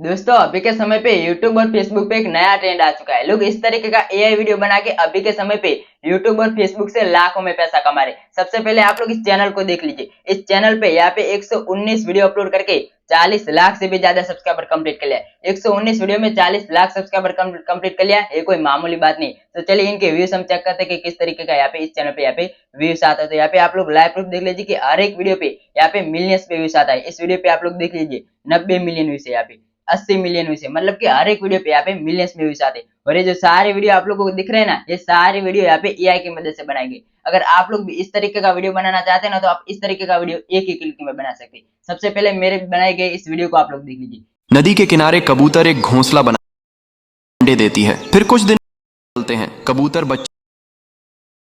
दोस्तों अभी के समय पे YouTube और Facebook पे एक नया ट्रेंड आ चुका है। लोग इस तरीके का एआई वीडियो बना के अभी के समय पे YouTube और Facebook से लाखों में पैसा कमा रहे। सबसे पहले आप लोग इस चैनल को देख लीजिए। इस चैनल पे यहाँ पे 119 वीडियो अपलोड करके 40 लाख से भी ज्यादा सब्सक्राइबर कंप्लीट कर लिया। 119 वीडियो में 40 लाख सब्सक्राइबर कंप्लीट कर लिया, ये कोई मामूली बात नहीं। तो चलिए इनके व्यूज हम चेक करते हैं कि किस तरीके का यहाँ पे इस चैनल पे यहाँ पे व्यूज आता है। तो यहाँ पे आप लोग लाइव प्रूफ देख लीजिए कि हर एक वीडियो पे यहाँ पे मिलियंस पे व्यूज आता है। इस वीडियो पे आप लोग देख लीजिए 90 मिलियन व्यूज है, यहाँ पे 80 मिलियन व्यूज है, मतलब कि हर एक वीडियो पे यहाँ पे मिलियंस में व्यूज आते हैं। और ये जो सारे वीडियो आप लोगों को दिख रहे हैं ना, ये सारे वीडियो यहाँ पे एआई की मदद से बनाएंगे। अगर आप लोग भी इस तरीके का वीडियो बनाना चाहते हैं ना, तो आप इस तरीके का वीडियो एक ही क्लिक में बना सकते हैं। सबसे पहले मेरे बनाए गए इस वीडियो को आप लोग देख लीजिए। नदी के किनारे कबूतर एक घोंसला बना अंडे देती है। फिर कुछ दिन चलते हैं, कबूतर बच्चे।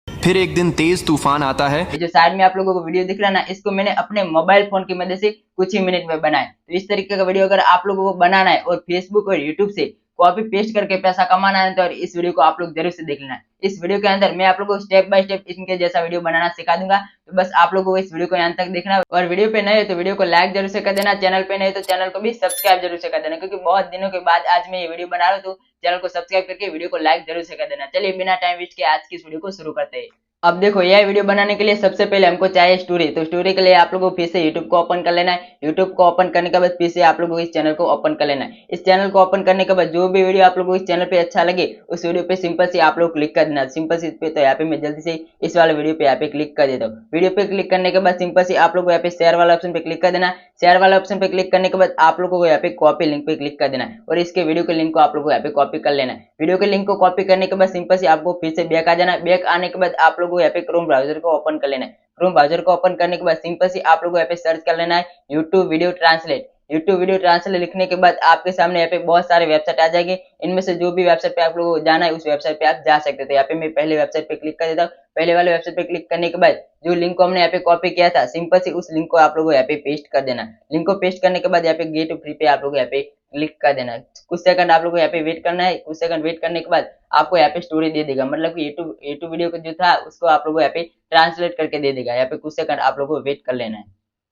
फिर एक दिन तेज तूफान आता है। ये जो साइड में आप लोगों को वीडियो दिख रहा है ना, इसको मैंने अपने मोबाइल फोन की मदद से कुछ ही मिनट में बनाया। तो इस तरीके का वीडियो अगर आप लोगों को बनाना है और फेसबुक और यूट्यूब से कॉपी पेस्ट करके पैसा कमाना है, तो इस वीडियो को आप लोग जरूर से देख लेना है। इस वीडियो के अंदर मैं आप लोगों को स्टेप बाय स्टेप इनके जैसा वीडियो बनाना सिखा दूंगा। तो बस आप लोगों को इस वीडियो को यहाँ तक देखना है। और वीडियो पे नए हो तो वीडियो को लाइक जरूर से कर देना, चैनल पे नए तो चैनल को भी सब्सक्राइब जरूर से कर देना, क्योंकि बहुत दिनों के बाद आज मैं ये वीडियो बना रहा हूँ। तो चैनल को सब्सक्राइब करके वीडियो को लाइक जरूर से कर देना। चलिए बिना टाइम वेस्ट के आज की इस वीडियो को शुरू करते हैं। अब देखो यह वीडियो बनाने के लिए सबसे पहले हमको चाहिए स्टोरी। तो स्टोरी के लिए आप लोगों को फिर से यूट्यूब को ओपन कर लेना है। यूट्यूब को ओपन करने के बाद फिर से आप लोगों को इस चैनल को ओपन कर लेना है। इस चैनल को ओपन करने के बाद जो भी वीडियो आप लोगों को इस चैनल पे अच्छा लगे उस वीडियो पे सिंपल से आप लोग क्लिक कर देना। सिंपल से पे तो यहाँ पे मैं जल्दी से इस वाले वीडियो पे यहाँ पे क्लिक कर देता हूँ। वीडियो पे क्लिक करने के बाद सिंपल से आप लोग यहाँ पे शेयर वाला ऑप्शन पे क्लिक कर देना। शेयर वाला ऑप्शन पे क्लिक करने के बाद आप लोगों को यहाँ पे कॉपी लिंक पे क्लिक कर देना है और इसके वीडियो के लिंक को आप लोगों को यहाँ पे कॉपी कर लेना है। वीडियो के लिंक को कॉपी करने के बाद सिंपल से आपको फिर से बैक आ जाना है। बैक आने के बाद आप लोगों को यहाँ पे क्रोम ब्राउजर को ओपन कर लेना है। क्रोम ब्राउजर को ओपन करने के बाद सिंपल से आप लोगों को यहाँ पे सर्च कर लेना है YouTube video translate. YouTube video translate लिखने के बाद आपके सामने यहाँ पे बहुत सारे वेबसाइट आ जाएंगे। इनमें से जो भी वेबसाइट पे आप लोगों को जाना है उस वेबसाइट पे आप जा सकते थे। यहाँ पे मैं पहले वेबसाइट पे क्लिक कर देता हूँ। पहले वाले वेबसाइट पे क्लिक करने के बाद जो लिंक को हमने यहाँ पे कॉपी किया था, सिंपल से उस लिंक को आप लोगों को यहाँ पे पेस्ट कर देना। लिंक को पेस्ट करने के बाद यहाँ पे गेट फ्री पे आप लोग यहाँ पे क्लिक कर देना। कुछ सेकंड आप लोगों को यहाँ पे वेट करना है। कुछ सेकंड वेट करने के बाद आपको यहाँ पे स्टोरी दे देगा, मतलब कि यूट्यूब वीडियो को जो था उसको आप लोगों को यहाँ पे ट्रांसलेट करके दे देगा। यहाँ पे कुछ सेकंड आप लोगों को वेट कर लेना है।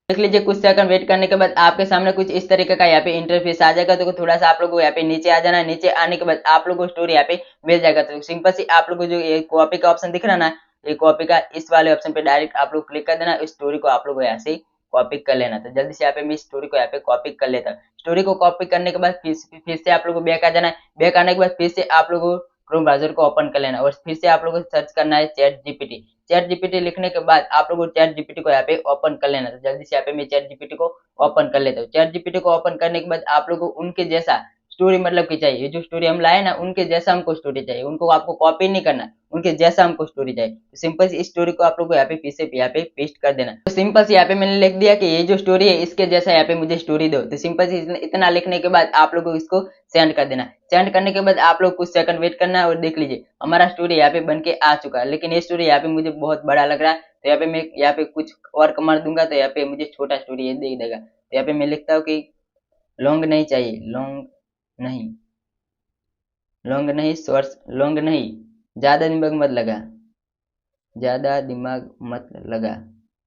देख लीजिए कुछ सेकंड वेट करने के बाद आपके सामने कुछ इस तरीके का यहाँ पे इंटरफेस आ जाएगा। तो थोड़ा सा आप लोगों को यहाँ पे नीचे आ जाना है। नीचे आने के बाद आप लोगों को स्टोरी यहाँ पे मिल जाएगा। तो सिंपल से आप लोगों को जो ये कॉपी का ऑप्शन दिख रहा है ना, ये कॉपी का इस वाले ऑप्शन पे डायरेक्ट आप लोग क्लिक कर देना। इस स्टोरी को आप लोग यहाँ से कॉपी कर लेना। तो जल्दी से यहाँ पे मैं स्टोरी को यहाँ पे कॉपी कर लेता हूँ। स्टोरी को कॉपी करने के बाद फिर से आप लोगों को बैक आ जाना है। बैक आने के बाद फिर से आप लोगों को क्रोम ब्राउजर को ओपन कर लेना और फिर से आप लोगों को सर्च करना है चैट जीपीटी। चैट जीपीटी लिखने के बाद आप लोगों को चैट जीपीटी को यहाँ पे ओपन कर लेना। तो जल्दी से यहाँ पे मैं चैट जीपीटी को ओपन कर लेता हूँ। चैट जीपीटी को ओपन करने के बाद आप लोगों को उनके जैसा स्टोरी मतलब की चाहिए। ये जो स्टोरी हम लाए ना, उनके जैसा हमको स्टोरी चाहिए। उनको आपको कॉपी नहीं करना, उनके जैसा हमको स्टोरी चाहिए। तो सिंपल से इस स्टोरी को आप लोग को यहाँ पे फिर से यहाँ पे पेस्ट कर देना। तो सिंपल से यहाँ पे मैंने लिख दिया कि ये जो स्टोरी है इसके जैसा यहाँ पे मुझे स्टोरी दो। तो सिंपल से इतना लिखने के बाद आप लोगों को इसको सेंड कर देना। सेंड करने के बाद आप लोग कुछ सेकंड वेट करना है और देख लीजिए हमारा स्टोरी यहाँ पे बन के आ चुका है। लेकिन ये स्टोरी यहाँ पे मुझे बहुत बड़ा लग रहा है, तो यहाँ पे मैं यहाँ पे कुछ और कमांड दूंगा तो यहाँ पे मुझे छोटा स्टोरी ये दे देगा। तो यहाँ पे मैं लिखता हूँ कि लॉन्ग नहीं चाहिए, नहीं लॉन्ग नहीं शॉर्ट्स, लॉन्ग नहीं, ज्यादा दिमाग मत लगा, ज्यादा दिमाग मत लगा।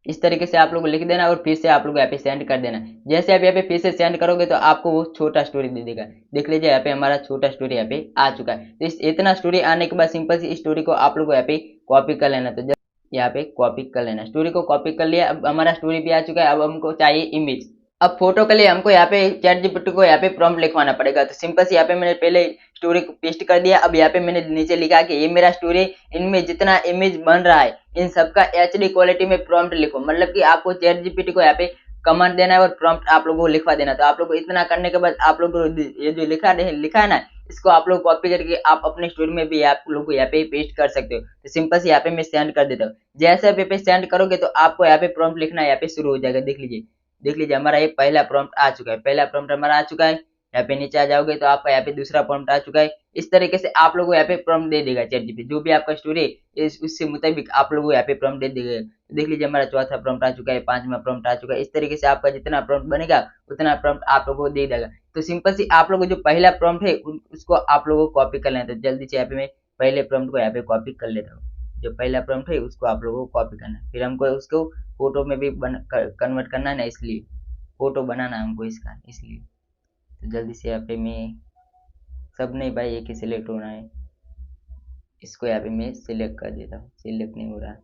इस तरीके से आप लोग लिख देना और फिर से आप लोग यहाँ पे सेंड कर देना। जैसे आप यहाँ पे फिर से सेंड करोगे तो आपको वो छोटा स्टोरी दे देगा। देख लीजिए यहाँ पे हमारा छोटा स्टोरी यहाँ पे आ चुका है। तो इस इतना स्टोरी आने के बाद सिंपल सी स्टोरी को आप लोग को यहाँ पे कॉपी कर लेना। तो यहाँ पे कॉपी कर लेना। स्टोरी को कॉपी कर लिया। अब हमारा स्टोरी भी आ चुका है। अब हमको चाहिए इमेज। अब फोटो के लिए हमको यहाँ पे चैट जीपीटी को यहाँ पे प्रॉम्प्ट लिखवाना पड़ेगा। तो सिंपल से यहाँ पे मैंने पहले स्टोरी को पेस्ट कर दिया। अब यहाँ पे मैंने नीचे लिखा कि ये मेरा स्टोरी, इनमें जितना इमेज बन रहा है इन सबका एचडी क्वालिटी में प्रॉम्प्ट लिखो। मतलब कि आपको चैट जीपीटी को यहाँ पे कमांड देना है और प्रॉम्प्ट आप लोगों को लिखवा देना। तो आप लोग को इतना करने के बाद आप लोग ये जो लिखा है ना, इसको आप लोग कॉपी करके आप अपने स्टोरी में भी आप लोग को यहाँ पे पेस्ट कर सकते हो। तो सिंपल से यहाँ पे मैं सेंड कर देता हूँ। जैसे आप यहाँ पे सेंड करोगे तो आपको यहाँ पे प्रॉम्प्ट लिखना यहाँ पे शुरू हो जाएगा। देख लीजिए हमारा ये पहला प्रॉम्प्ट आ चुका है। पहला प्रॉम्प्ट हमारा आ चुका है। यहाँ पे नीचे आ जाओगे तो आपका यहाँ पे दूसरा प्रॉम्प्ट आ चुका है। इस तरीके से आप लोगों को यहाँ पे प्रॉम्प्ट दे देगा चैट जीपीटी। जो भी आपका स्टोरी है उससे मुताबिक आप लोगों को यहाँ पे प्रॉम्प्ट दे देगा। देख लीजिए हमारा चौथा प्रॉम्प्ट आ चुका है, पांचवा प्रॉम्प्ट आ चुका है। इस तरीके से आपका जितना प्रॉम्प्ट बनेगा उतना प्रॉम्प्ट आप लोगों को दे देगा। तो सिंपल से आप लोगों को जो पहला प्रॉम्प्ट है उसको आप लोगों को कॉपी कर लेना। तो जल्दी से यहाँ पे मैं पहले प्रॉम्प्ट को यहाँ पे कॉपी कर लेता हूँ। जो पहला प्रॉम्प्ट है उसको आप लोगों को कॉपी करना है। फिर हमको उसको फोटो में भी कन्वर्ट करना है ना, इसलिए फोटो बनाना है हमको इसका, इसलिए तो जल्दी से यहाँ पे मैं सब नहीं भाई, एक ही सिलेक्ट होना है, इसको यहाँ पे मैं सिलेक्ट कर देता हूँ। सिलेक्ट नहीं हो रहा,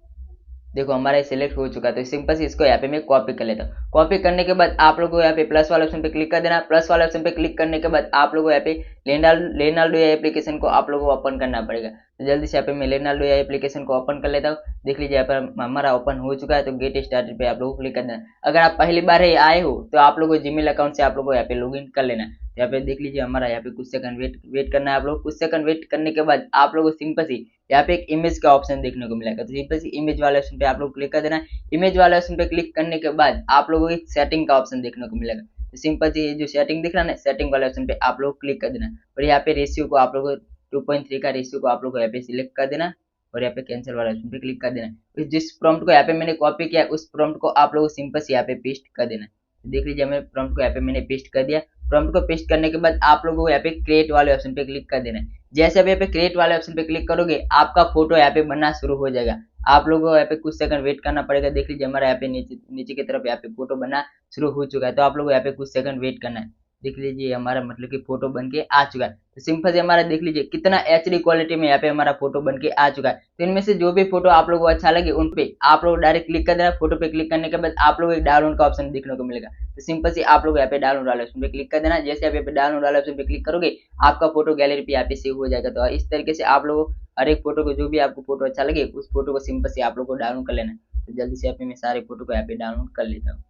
देखो हमारा सिलेक्ट हो चुका है। तो सिंपल से इसको यहाँ पे मैं कॉपी कर लेता हूँ। कॉपी करने के बाद आप लोगों को यहाँ पे प्लस वाले ऑप्शन पे क्लिक कर देना। प्लस वाले ऑप्शन पे क्लिक करने के बाद आप लोगों को यहाँ पे लेनाल्डो या एप्लीकेशन को आप लोगों को ओपन करना पड़ेगा। तो जल्दी से यहाँ पे मैं लेनाल्डो या एप्लीकेशन को ओपन कर लेता हूँ। देख लीजिए यहाँ पर हमारा ओपन हो चुका है। तो गेट स्टार्टेड पे आप लोगों को क्लिक कर देना। अगर आप पहली बार ही आए हो तो आप लोगों को जीमेल अकाउंट से आप लोगों को यहाँ पे लॉग इन कर लेना। यहाँ पे देख लीजिए हमारा यहाँ पे कुछ सेकंड वेट करना है। आप लोग कुछ सेकंड वेट करने के बाद आप लोगों को सिंपल सी यहाँ पे एक इमेज का ऑप्शन देखने को मिलेगा। तो सिंपल सी इमेज वाले ऑप्शन पे आप लोग क्लिक कर देना। इमेज वाले ऑप्शन पे क्लिक करने के बाद आप लोगों को एक सेटिंग का ऑप्शन देखने को मिलेगा। तो सिंपल सी जो सेटिंग दिख रहा है ना, सेटिंग वाले ऑप्शन पे आप लोग क्लिक कर देना और यहाँ पे रेशियो को आप लोग 2.3 का रेशियो को आप लोग यहाँ पे सिलेक्ट कर देना और यहाँ पे कैंसिल वाले ऑप्शन पे क्लिक कर देना। जिस प्रॉम्प्ट को यहाँ पे मैंने कॉपी किया उस प्रॉम्प्ट को आप लोग सिंपल से यहाँ पे पेस्ट कर देना। देख लीजिए मैं प्रॉम्प्ट को यहाँ पे मैंने पेस्ट कर दिया। प्रॉम्प्ट को पेस्ट करने के बाद आप लोगों को यहाँ पे क्रिएट वाले ऑप्शन पे क्लिक कर देना है। जैसे अब यहाँ पे क्रिएट वाले ऑप्शन पे क्लिक करोगे आपका फोटो यहाँ पे बनना शुरू हो जाएगा। आप लोगों को यहाँ पे कुछ सेकंड वेट करना पड़ेगा। देख लीजिए हमारा यहाँ पे नीचे की तरफ यहाँ पे फोटो बनना शुरू हो चुका है। तो आप लोगों को यहाँ पे कुछ सेकंड वेट करना है। देख लीजिए हमारा मतलब कि फोटो बन के आ चुका है। तो सिंपल से हमारा देख लीजिए कितना एचडी क्वालिटी में यहाँ पे हमारा फोटो बन के आ चुका है। तो इनमें से जो भी फोटो आप लोगों को अच्छा लगे उन पे आप लोग डायरेक्ट क्लिक कर देना। फोटो पे क्लिक करने के बाद आप लोगों को एक डाउनलोड का ऑप्शन देखने को मिलेगा। तो सिंपल से आप लोग यहाँ पे डाउनलोड वाले ऑप्शन पे क्लिक कर देना। जैसे आप यहाँ पे डाउनलोड वाले ऑप्शन पे क्लिक करोगे आपका फोटो गैलरी पे यहाँ पे सेव हो जाएगा। तो इस तरीके से आप लोग हर एक फोटो को जो भी आपको फोटो अच्छा लगे उस फोटो को सिंपल से आप लोग को डाउनलोड कर लेना। तो जल्दी से यहाँ पे मैं सारे फोटो को यहाँ पे डाउनलोड कर लेता हूँ।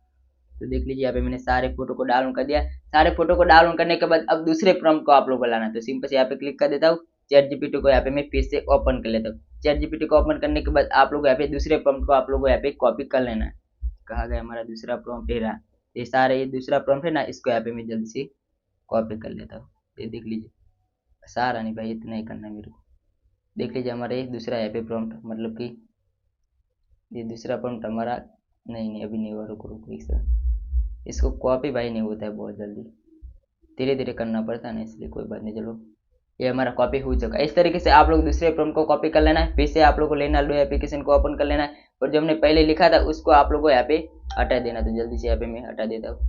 तो देख लीजिए यहाँ पे मैंने सारे फोटो को डाउनलोड कर दिया। सारे फोटो को डाउनलोड करने के बाद अब दूसरे प्रॉम्प्ट को आप लोग को लाना है। तो सिंपल से यहाँ पे क्लिक कर देता हूँ। चैट जीपीटी को यहाँ पे मैं फिर से ओपन कर लेता हूँ। चैट जीपीटी को ओपन करने के बाद आप लोग यहाँ पे दूसरे प्रॉम्प्ट को आप लोग को यहाँ पे कॉपी कर लेना है। कहा गया हमारा दूसरा प्रॉम्प्ट है रहा। ये सारे ये दूसरा प्रॉम्प्ट है ना, इसको यहाँ पे मैं जल्दी से कॉपी कर लेता हूँ। ये देख लीजिए सारा नहीं भाई, इतना ही करना है मेरे को। देख लीजिए हमारा ये दूसरा यहाँ पे प्रॉम्प्ट मतलब कि ये दूसरा प्रॉम्प्ट हमारा नहीं अभी नहीं हुआ। रुको इसको कॉपी भाई नहीं होता है बहुत जल्दी, धीरे धीरे करना पड़ता है ना, इसलिए कोई बात नहीं। चलो ये हमारा कॉपी हो चुका है। इस तरीके से आप लोग दूसरे प्रॉम्प्ट को कॉपी कर लेना है। फिर से आप लोग को लेनाल्डो एप्लीकेशन को ओपन कर लेना है और जो हमने पहले लिखा था उसको आप लोग को यहाँ पे हटा देना। तो जल्दी से यहाँ पे मैं हटा देता हूँ।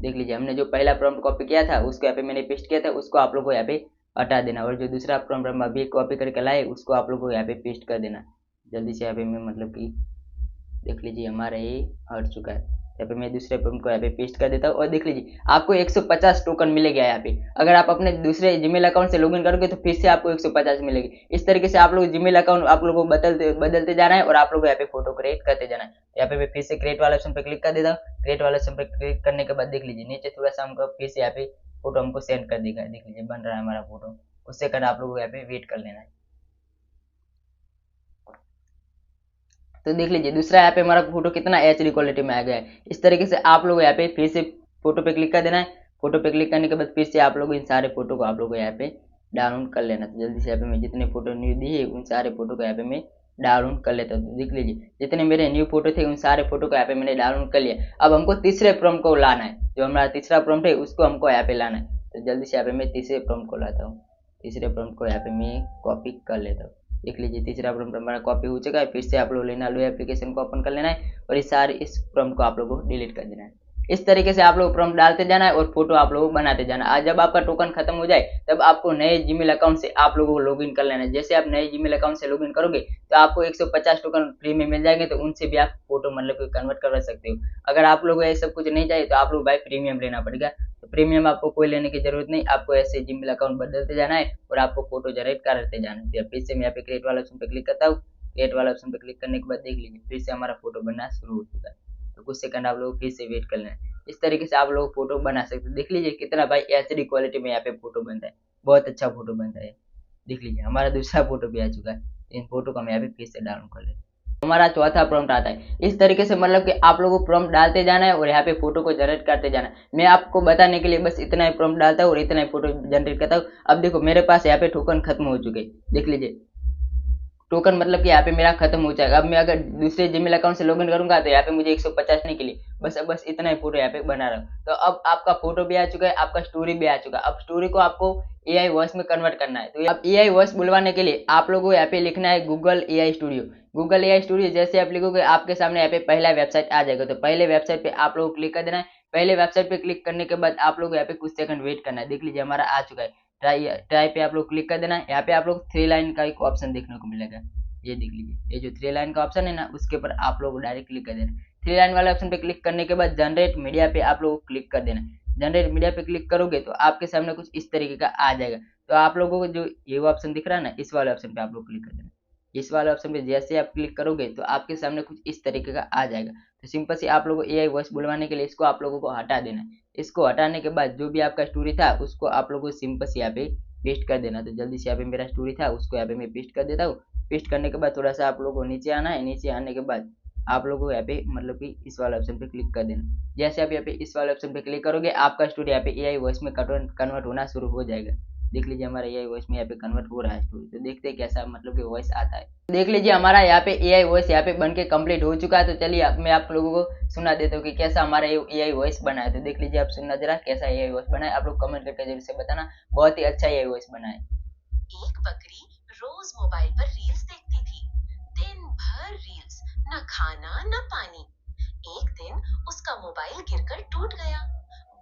देख लीजिए हमने जो पहला प्रॉम्प्ट कॉपी किया था उसको यहाँ पे मैंने पेस्ट किया था, उसको आप लोग को यहाँ पे हटा देना और जो दूसरा प्रॉम्प्ट हम अभी कॉपी करके लाए उसको आप लोग को यहाँ पे पेस्ट कर देना। जल्दी से यहाँ पे मैं मतलब कि देख लीजिए हमारा ये हट चुका है। यहाँ पे मैं दूसरे प्रॉम्प्ट को यहाँ पे पेस्ट कर देता हूँ और देख लीजिए आपको 150 टोकन मिलेगा यहाँ पे। अगर आप अपने दूसरे जीमेल अकाउंट से लॉगिन करोगे तो फिर से आपको 150 मिलेगी। इस तरीके से आप लोग जीमेल अकाउंट आप लोगों को बदलते जाना है और आप लोग यहाँ पे फोटो क्रिएट करते जाना है। यहाँ पे मैं फिर से क्रिएट वाले ऑप्शन पे क्लिक कर देता हूँ। क्रिएट वाले ऑप्शन पे क्लिक करने के बाद देख लीजिए नीचे थोड़ा सा हमको फिर से यहाँ पे फोटो हमको सेंड कर देगा। देख लीजिए बन रहा है हमारा फोटो। कुछ सेकंड आप लोगों को यहाँ पे वेट कर लेना है। तो देख लीजिए दूसरा यहाँ पे हमारा फोटो कितना एचडी क्वालिटी में आ गया है। इस तरीके से आप लोग यहाँ पे फिर से फोटो पे क्लिक कर देना है। फोटो पे क्लिक करने के बाद फिर से आप लोग इन सारे फोटो को आप लोग यहाँ पे डाउनलोड कर लेना। तो जल्दी से यहाँ पे मैं जितने फोटो न्यू दी है उन सारे फोटो को यहाँ पे मैं डाउनलोड कर लेता हूँ। तो देख लीजिए जितने मेरे न्यू फोटो थे उन सारे फोटो को यहाँ पे मैंने डाउनलोड कर लिया। अब हमको तीसरे प्रॉम्प्ट को लाना है। जो हमारा तीसरा प्रॉम्प्ट है उसको हमको यहाँ पे लाना है। तो जल्दी से यहाँ पे मैं तीसरे प्रॉम्प्ट को लाता हूँ। तीसरे प्रॉम्प्ट को यहाँ पे मैं कॉपी कर लेता हूँ। देख लीजिए तीसरा प्रॉम्प्ट हमारा कॉपी हो चुका है। फिर से आप लोग लेनाल्डो एप्लीकेशन को ओपन कर लेना है और इस प्रॉम्प्ट को आप लोगों को डिलीट कर देना है। इस तरीके से आप लोग प्रॉम्प्ट डालते जाना है और फोटो आप लोग बनाते जाना। आज जब आपका टोकन खत्म हो जाए तब आपको नए जीमेल अकाउंट से आप लोगों को लॉगिन कर लेना है। जैसे आप नए जीमेल अकाउंट से लॉगिन करोगे तो आपको 150 टोकन फ्री में मिल जाएंगे। तो उनसे भी आप फोटो मतलब कन्वर्ट करवा सकते हो। अगर आप लोगों को ये सब कुछ नहीं चाहिए तो आप लोग भाई प्रीमियम लेना पड़ेगा। तो प्रीमियम आपको कोई लेने की जरूरत नहीं। आपको ऐसे जीमेल अकाउंट बदलते जाना है और आपको फोटो जनरेट करते जाना है। फिर से मैं यहाँ पे क्रिएट वाला ऑप्शन पे क्लिक करता हूँ। क्रिएट वाला ऑप्शन पे क्लिक करने के बाद देख लीजिए फिर से हमारा फोटो बनना शुरू हो चुका है। तो कुछ सेकंड आप लोग फिर से वेट कर लेना। इस तरीके से आप लोग फोटो बना सकते हैं। देख लीजिए कितना भाई एचडी क्वालिटी में यहाँ पे फोटो बनता है, बहुत अच्छा फोटो बनता है। देख लीजिए हमारा दूसरा फोटो भी आ चुका है। इन फोटो को हम यहाँ पे फिर से डाउनलोड कर लेते हैं। हमारा चौथा प्रॉम्प्ट आता है। इस तरीके से मतलब कि आप लोगों को प्रॉम्प्ट डालते जाना है और यहाँ पे फोटो को जनरेट करते जाना है। मैं आपको बताने के लिए बस इतना ही प्रॉम्प्ट डालता हूँ और इतना ही फोटो जनरेट करता हूँ। अब देखो मेरे पास यहाँ पे टोकन खत्म हो चुके हैं। देख लीजिए टोकन मतलब कि यहाँ पे मेरा खत्म हो जाएगा। अब मैं अगर दूसरे जीमेल अकाउंट से लॉगिन करूंगा तो यहाँ पे मुझे 150 नहीं के लिए बस इतना ही फोटो यहाँ पे बना रहा हूँ। तो अब आपका फोटो भी आ चुका है, आपका स्टोरी भी आ चुका है। अब स्टोरी को आपको एआई वॉइस में कन्वर्ट करना है। तो अब एआई वॉइस बुलवाने के लिए आप लोगों को यहाँ पे लिखना है Google AI studio. Google AI studio जैसे आप लिखोगे आपके सामने यहाँ पे पहला वेबसाइट आ जाएगा। तो पहले वेबसाइट पे आप लोगों को क्लिक कर देना है। पहले वेबसाइट पे क्लिक करने के बाद आप लोग यहाँ पे कुछ सेकंड वेट करना है। देख लीजिए हमारा आ चुका है। ट्राई पे आप लोग क्लिक कर देना है। यहाँ पे आप लोग 3 लाइन का एक ऑप्शन देखने को मिलेगा, ये देख लीजिए, ये जो 3 लाइन का ऑप्शन है ना, उसके ऊपर आप लोग डायरेक्ट क्लिक कर देना। 3 लाइन वाले ऑप्शन पे क्लिक करने के बाद जनरेट मीडिया पे आप लोग क्लिक कर देना। जनरेट मीडिया पे क्लिक करोगे तो आपके सामने कुछ इस तरीके का आ जाएगा। तो आप लोगों को जो ये ऑप्शन दिख रहा है ना, इस वाले ऑप्शन पे आप लोग क्लिक कर देना। इस वाले ऑप्शन पे जैसे आप क्लिक करोगे तो आपके सामने कुछ इस तरीके का आ जाएगा। तो सिंपल से आप लोगों को एआई वॉइस बुलवाने के लिए इसको आप लोगों को हटा देना है। इसको हटाने के बाद जो भी आपका स्टोरी था उसको आप लोगों को सिंपल से यहाँ पे पेस्ट कर देना। तो जल्दी से यहाँ पे मेरा स्टोरी था उसको यहाँ पे मैं पेस्ट कर देता हूँ। पेस्ट करने के बाद थोड़ा सा आप लोगों को नीचे आना है। नीचे आने के बाद आप लोगों को यहाँ पे मतलब कि इस वाले ऑप्शन पे क्लिक कर देना। जैसे आप यहाँ पे इस वाले ऑप्शन पे क्लिक करोगे आपका स्टोरी यहाँ पे एआई वॉइस में कन्वर्ट होना शुरू हो जाएगा। देख लीजिए हमारा एआई वॉइस में यहाँ पे कन्वर्ट हो रहा है स्टोरी। तो देखते हैं कैसा मतलब कि वॉइस आता है। देख लीजिए हमारा यहाँ पे एआई वॉइस यहाँ पे बन के कंप्लीट हो चुका है। तो चलिए मैं आप लोगों को सुना देता हूँ कि कैसा हमारा एआई वॉइस बना है। तो देख लीजिए आप सुनना जरा कैसा एआई वॉइस बना है। आप लोग कमेंट करके जरूर से बताना, बहुत ही अच्छा एआई वॉइस बना है। एक बकरी रोज मोबाइल पर रील्स देखती थी, दिन भर रील्स, न खाना न पानी। एक दिन उसका मोबाइल गिरकर टूट गया।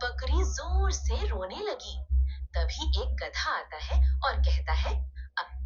बकरी जोर से रोने लगी। तभी एक गधा आता है और कहता है,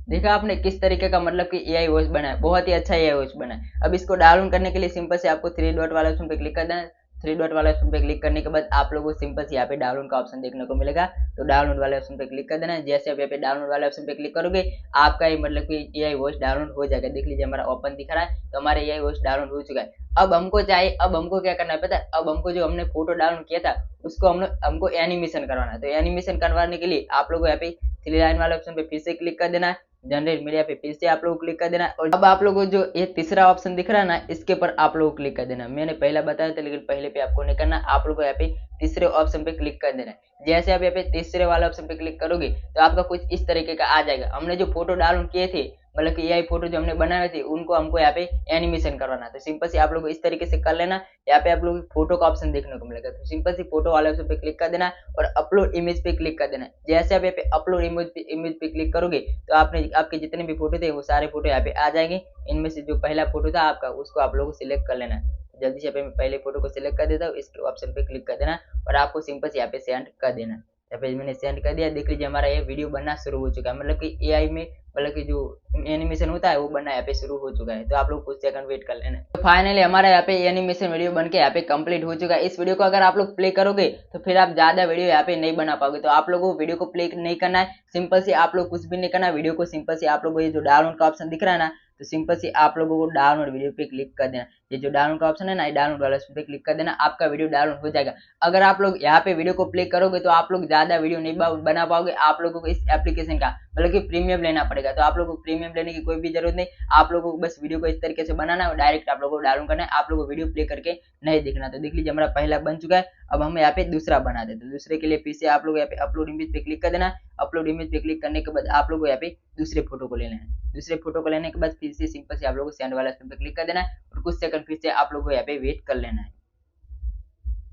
देखा आपने किस तरीके का मतलब कि एआई वॉइस बना है, बहुत ही अच्छा एआई वॉइस बना है। अब इसको डाउनलोड करने के लिए सिंपल से आपको 3 डॉट वाले ऑप्शन पे क्लिक कर देना है। 3 डॉट वाले ऑप्शन पे क्लिक करने के बाद आप लोगों को सिंपल से यहाँ पे डाउनलोड का ऑप्शन देखने को मिलेगा। तो डाउनलोड वाले ऑप्शन पे क्लिक कर देना है। जैसे आप यहाँ पे डाउनलोड वाले ऑप्शन पे क्लिक करोगे आपका ये मतलब कि एआई वॉइस डाउनलोड हो जाएगा। देख लीजिए हमारा ओपन दिख रहा है, तो हमारा एआई वॉइस डाउनलोड हो चुका है। अब हमको चाहिए, अब हमको क्या करना है पता है, अब हमको जो हमने फोटो डाउनलोड किया था उसको हमको एनिमेशन करवाना है। तो एनिमेशन करवाने के लिए आप लोग यहाँ पे 3 लाइन वाले ऑप्शन पे फिर से क्लिक कर देना है। जनरेट मीडिया पे फिर से आप लोग क्लिक कर देना और अब आप लोगों को जो ये तीसरा ऑप्शन दिख रहा है ना, इसके ऊपर आप लोग क्लिक कर देना। मैंने पहला बताया था लेकिन पहले पे आपको नहीं करना, आप लोग को यहाँ पे तीसरे ऑप्शन पे क्लिक कर देना है। जैसे आप यहाँ पे तीसरे वाले ऑप्शन पे क्लिक करोगे तो आपका कुछ इस तरीके का आ जाएगा। हमने जो फोटो डाउनलोड किए थे मतलब कि एआई फोटो जो हमने बनाए थे उनको हमको यहाँ पे एनिमेशन करवाना। तो सिंपल से आप लोग इस तरीके से कर लेना। यहाँ पे आप लोग फोटो का ऑप्शन देखने को मिलेगा। तो सिंपल से फोटो वाले ऑप्शन पे क्लिक कर देना और अपलोड इमेज पे क्लिक कर देना। जैसे आप यहाँ पे अपलोड इमेज पे क्लिक करोगे तो आपने आपके जितने भी फोटो थे वो सारे फोटो यहाँ पे आ जाएंगे। इनमें से जो पहला फोटो था आपका उसको आप लोगों को सिलेक्ट कर लेना है। जल्दी से यहाँ पे मैं पहले फोटो को सिलेक्ट कर देता हूँ, इसके ऑप्शन पे क्लिक कर देना और आपको सिंपल से यहाँ पे सेंड कर देना। यहाँ पे मैंने सेंड कर दिया। देख लीजिए हमारा ये वीडियो बनना शुरू हो चुका है, मतलब कि एआई में मतलब कि जो एनिमेशन होता है वो बनना यहाँ पे शुरू हो चुका है। तो आप लोग कुछ सेकंड वेट कर लेना। तो फाइनली हमारा यहाँ पे एनिमेशन वीडियो बन के यहाँ पे कंप्लीट हो चुका है। इस वीडियो को अगर आप लोग प्ले करोगे तो फिर आप ज्यादा वीडियो यहाँ पे नहीं बना पाओगे। तो आप लोगों को वीडियो को प्ले नहीं करना है, सिंपल से आप लोग कुछ भी नहीं करना। वीडियो को सिंपल से आप लोगों को ये जो डाउनलोड का ऑप्शन दिख रहा है ना, तो सिंपल से आप लोगों को डाउनलोड वीडियो पे क्लिक कर देना। ये जो डाउनलोड का ऑप्शन है ना, ये डाउनलोड वाला ऑप्शन पे क्लिक कर देना, आपका वीडियो डाउनलोड हो जाएगा। अगर आप लोग यहाँ पे वीडियो को प्ले करोगे तो आप लोग ज्यादा वीडियो नहीं बना पाओगे। आप लोगों को इस एप्लीकेशन का मतलब कि प्रीमियम लेना पड़ेगा। तो आप लोगों को प्रीमियम लेने की कोई भी जरूरत नहीं, आप लोगों को बस वीडियो को इस तरीके से बनाना है और डायरेक्ट आप लोगों को डाउनलोड करना है। आप लोगों को वीडियो प्ले करके नहीं दिखना। तो देख लीजिए हमारा पहला बन चुका है। अब हम यहाँ पे दूसरा बना देते हैं। दूसरे के लिए फिर से आप लोग यहाँ पे अपलोड इमेज पे क्लिक कर देना। अपलोड इमेज पे क्लिक करने के बाद आप लोग को यहाँ पे दूसरे फोटो को लेना है। दूसरे फोटो को लेने के बाद फिर से सिंपल से आप लोगों को सेंड वाला ऑप्शन पे क्लिक कर देना है और कुछ सेकंड फिर से आप लोगों को यहाँ पे वेट कर लेना है।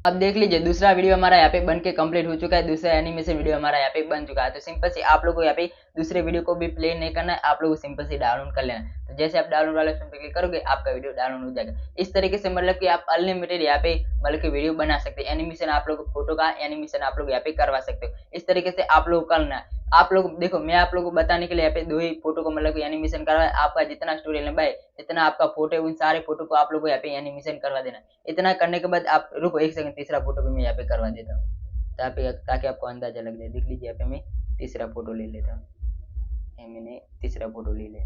अब देख लीजिए दूसरा वीडियो हमारा यहाँ पे बन के कंप्लीट हो चुका है। दूसरा एनिमेशन वीडियो हमारा यहाँ पे बन चुका है। तो सिंपल से आप लोगों को यहाँ पे दूसरे वीडियो को भी प्ले नहीं करना है, आप लोगों को सिंपल से डाउनलोड कर लेना है। तो जैसे आप डाउनलोड वाले ऑप्शन पे क्लिक करोगे आपका वीडियो डाउनलोड हो जाएगा। इस तरीके से मतलब कि आप अनलिमिटेड यहाँ पे मतलब कि वीडियो बना सकते हैं। एनिमेशन आप लोग फोटो का एनिमेशन आप लोग यहाँ पे करवा सकते हो। इस तरीके से आप लोग करना है। आप लोग देखो मैं आप लोगों को बताने के लिए यहाँ पे 2 ही फोटो को मतलब कि एनिमेशन करवाया। आपका जितना स्टोरी लंबा है जितना आपका फोटो है उन सारे फोटो को आप लोग को यहाँ पे एनिमेशन करवा देना। इतना करने के बाद आप रुको एक सेकंड, तीसरा फोटो भी मैं यहाँ पे करवा देता हूँ ताकि आपको अंदाजा लग जाए। देख लीजिए यहाँ पे मैं तीसरा फोटो ले लेता हूँ। मैंने तीसरा फोटो ले लिया।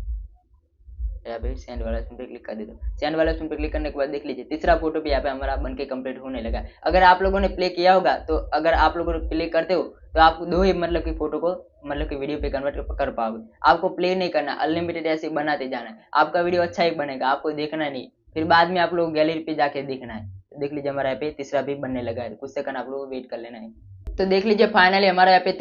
यहाँ पे सेंड वाला ऑप्शन पे क्लिक कर देता हूँ। सेंड वाला ऑप्शन पे क्लिक करने के बाद देख लीजिए तीसरा फोटो भी यहाँ पे हमारा बन के कंप्लीट होने लगा। अगर आप लोगों ने प्ले किया होगा तो अगर आप लोगों ने प्ले करते हो तो आप 2 ही मतलब कि फोटो को मतलब कि वीडियो पे कन्वर्ट कर पाओगे। आपको प्ले नहीं करना, अनलिमिटेड ऐसे बनाते जाना है। आपका वीडियो अच्छा ही बनेगा, आपको देखना नहीं, फिर बाद में आप लोग गैलरी पे जाके देखना है। तो देख लीजिए हमारा यहाँ पे तीसरा भी बनने लगा है। कुछ सेकंड आप लोगों को वेट कर लेना है। तो देख लीजिए फाइनली हमारा यहाँ पे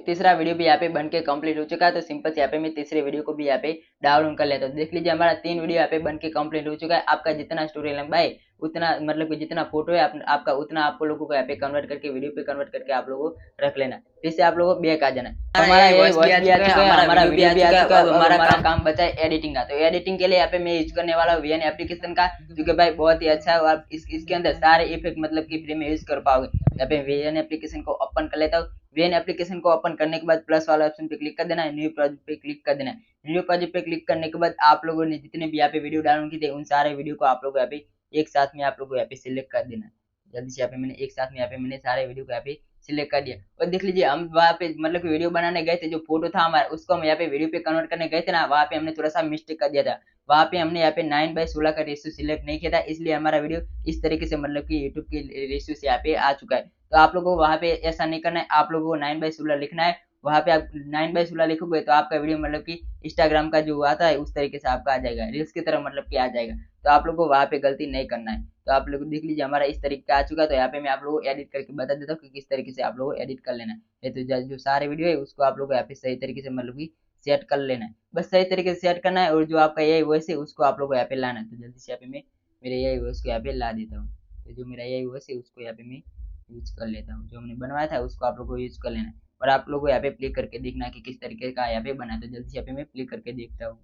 तीसरा वीडियो भी यहाँ पे बन के कंप्लीट हो चुका है। तो सिंपल से यहाँ पे मैं तीसरे वीडियो को भी यहाँ पे डाउनलोड कर लेता हूँ। देख लीजिए हमारा 3 वीडियो यहाँ पे बन के कंप्लीट हो चुका है। आपका जितना स्टोरी लंबा है उतना मतलब कि जितना फोटो है आपका उतना आपको लोगों को यहाँ पे कन्वर्ट करके वीडियो पे कन्वर्ट करके आप लोगों को रख लेना। फिर से आप लोगों को बैक आ जाना। हमारा ये वॉइस भी आ चुका है, हमारा वीडियो भी आ चुका है, अब हमारा काम बचा है एडिटिंग का। तो एडिटिंग के लिए यहाँ पे मैं यूज करने वाला हूँ वीएन एप्लीकेशन का, जो कि भाई बहुत ही अच्छा है और आप इसके अंदर सारे इफेक्ट मतलब कि फ्री में यूज कर पाओगे। यहाँ पे वीएन एप्लीकेशन को ओपन कर लेता हूँ। वीएन एप्लीकेशन को ओपन करने के बाद प्लस वाला ऑप्शन पे क्लिक कर देना है, न्यू प्रोजेक्ट पे क्लिक कर देना है। न्यू प्रोजेक्ट पे क्लिक करने के बाद आप लोगों ने जितने भी यहाँ पे वीडियो डाउनलोड की थे उन सारे वीडियो को आप लोग यहाँ पे एक साथ में आप लोग को यहाँ पे सिलेक्ट कर देना है। जल्दी से यहाँ पे मैंने एक साथ में यहाँ पे मैंने सारे वीडियो को यहाँ पे सिलेक्ट कर दिया। और देख लीजिए हम वहाँ पे मतलब कि वीडियो बनाने गए थे, जो फोटो था हमारा उसको हम यहाँ पे वीडियो पे कन्वर्ट करने गए थे ना, वहाँ पे हमने थोड़ा सा मिस्टेक कर दिया था। वहाँ पे हमने यहाँ पे 9:16 का रेशियो सिलेक्ट नहीं किया था, इसलिए हमारा वीडियो इस तरीके से मतलब कि यूट्यूब के रेशियो से यहाँ पे आ चुका है। तो आप लोगों को वहाँ पे ऐसा नहीं करना है, आप लोगों को 9:16 लिखना है। वहाँ पे आप 9:16 लिखोगे तो आपका वीडियो मतलब कि इंस्टाग्राम का जो आता है उस तरीके से आपका आ जाएगा, रील्स की तरह मतलब कि आ जाएगा। तो आप लोगों को वहाँ पे गलती नहीं करना है। तो आप लोग देख लीजिए हमारा इस तरीके का आ चुका है। तो यहाँ पे मैं आप लोगों को एडिट करके बता देता हूँ कि किस तरीके से आप लोगों को एडिट कर लेना है। तो जो सारे वीडियो है उसको आप लोग यहाँ पे सही तरीके से मतलब कि सेट कर लेना है, बस सही तरीके से सेट करना है। और जो आपका यही वॉइस है उसको आप लोग को यहाँ पे लाना है। तो जल्दी से यहाँ पे मैं मेरे यही वॉइस को यहाँ पे ला देता हूँ। तो जो मेरा यही वॉइस है उसको यहाँ पे मैं यूज कर लेता हूँ, जो हमने बनवाया था उसको आप लोग को यूज कर लेना है। और आप लोग को यहाँ पे प्ले करके देखना कि किस तरीके का यहाँ पे बना है। तो जल्दी से यहाँ पे मैं प्ले करके देखता हूँ।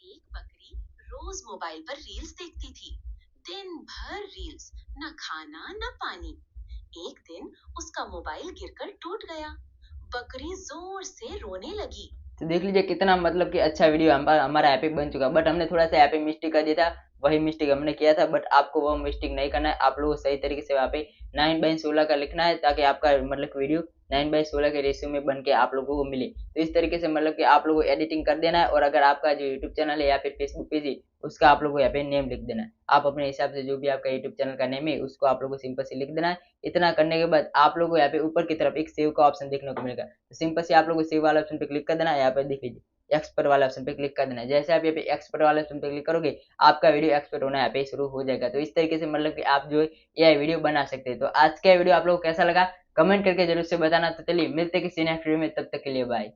एक बकरी रोज मोबाइल पर रील्स देखती थी। दिन भर रील्स, न खाना न पानी। एक दिन उसका मोबाइल गिरकर टूट गया। बकरी जोर से रोने लगी। तो देख लीजिए कितना मतलब कि अच्छा वीडियो हमारा यहाँ पे बन चुका, बट हमने थोड़ा सा यहाँ पे मिस्टेक कर दिया था, वही मिस्टेक हमने किया था। बट आपको वो मिस्टेक नहीं करना है, आप लोगों को सही तरीके से वहाँ पे 9:16 का लिखना है, ताकि आपका मतलब कि वीडियो 9:16 के रेशियो में बन के आप लोगों को मिले। तो इस तरीके से मतलब कि आप लोगों को एडिटिंग कर देना है। और अगर आपका जो यूट्यूब चैनल है या फिर फेसबुक पेज है उसका आप लोगों को यहाँ पे नेम लिख देना है। आप अपने हिसाब से जो भी आपका यूट्यूब चैनल का नेम है उसको आप लोगों को सिंपल से लिख देना है। इतना करने के बाद आप लोगों को यहाँ पे ऊपर की तरफ एक सेव का ऑप्शन देखने को मिलेगा। तो सिंपल से आप लोगों को सेव वाला ऑप्शन पे क्लिक कर देना है। यहाँ पे देख लीजिए एक्सपर्ट वाला ऑप्शन पे क्लिक कर देना है। जैसे आप यहाँ पे एक्सपर्ट वाले ऑप्शन पे क्लिक करोगे आपका वीडियो एक्सपर्ट होना यहाँ पे शुरू हो जाएगा। तो इस तरीके से मतलब कि आप जो ये वीडियो बना सकते हैं। तो आज का वीडियो आप लोगों को कैसा लगा कमेंट करके जरूर से बताना। तो चलिए मिलते हैं किसी नेक्स्ट वीडियो में, तब तक के लिए बाय।